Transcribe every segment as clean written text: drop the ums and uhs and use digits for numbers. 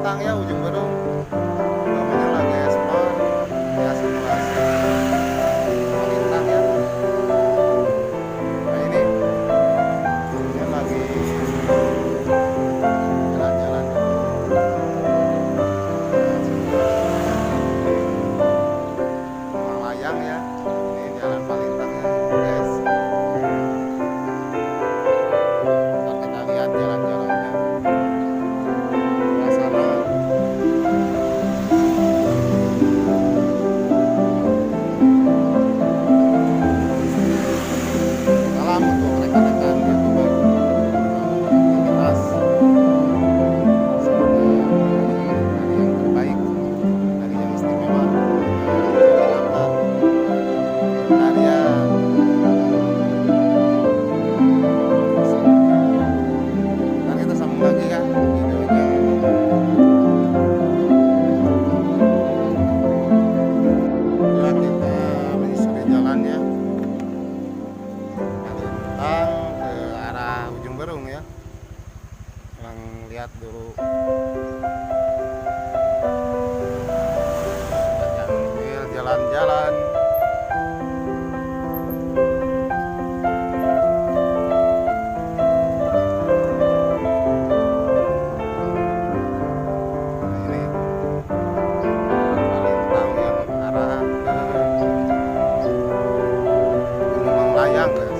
Palintang ya, ujung Berung. Namanya lagi ekspor ya, simulasi Palintang ya. Nah ini lagi jalan-jalan dulu. Malayang ya, ini jalan Palintang ya guys. Ntar kita lihat jalan-jalannya. Suasana salam untuk rekan-rekan YouTuber aktivitas. Semoga hari yang terbaik, hari yang istimewa, menyenangkan karya. Ntar kita sambung lagi kan videonya. Ya kita menyusuri jalannya Palintang ke arah ujung Berung ya. Yang lihat dulu sambil jalan-jalan. Nah, ini Palintang yang arah ke Gunung Layang guys.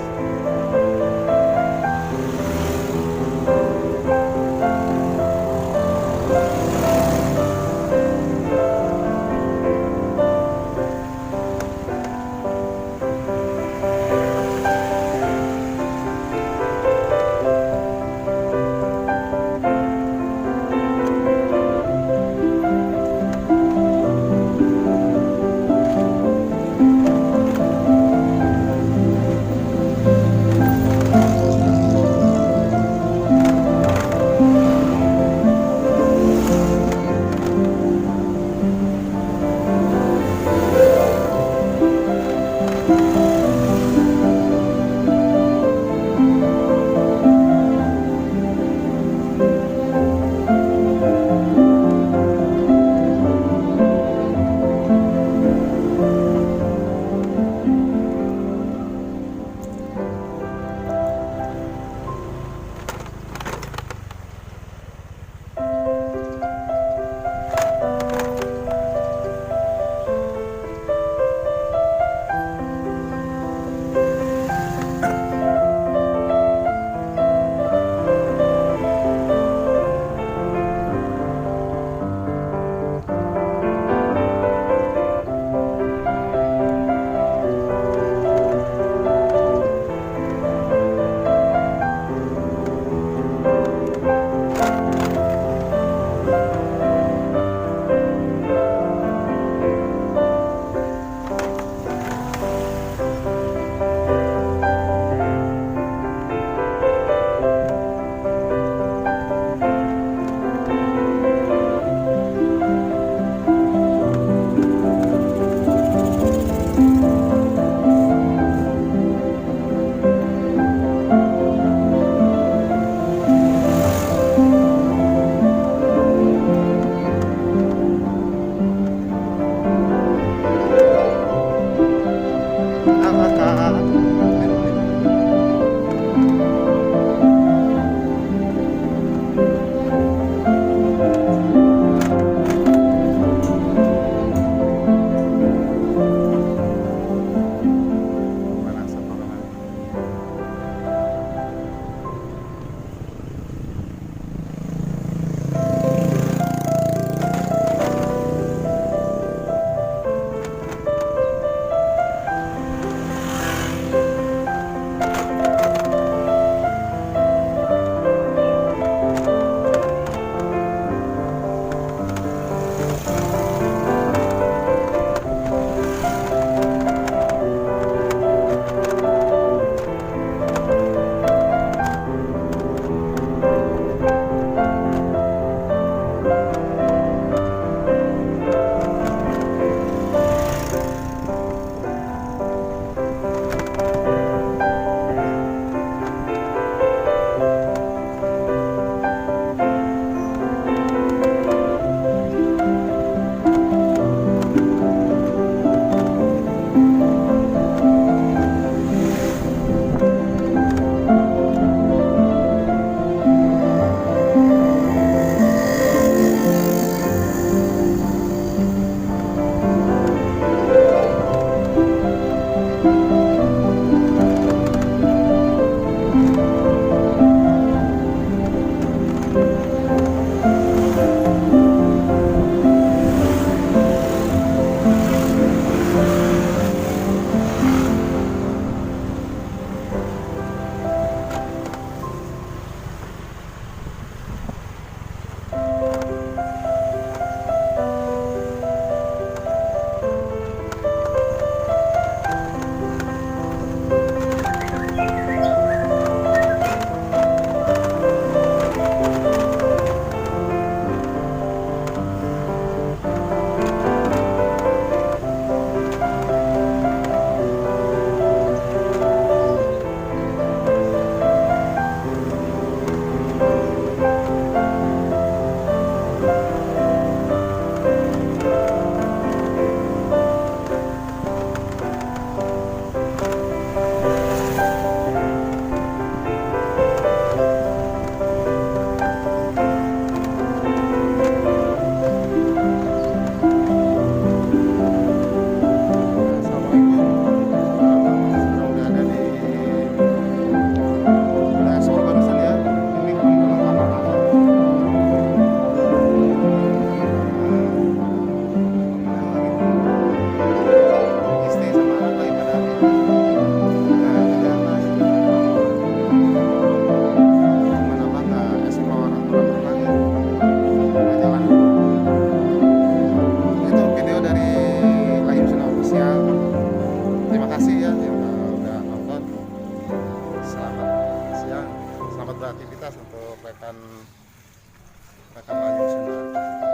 beraktivitas untuk rekan rekan Layung Sunda.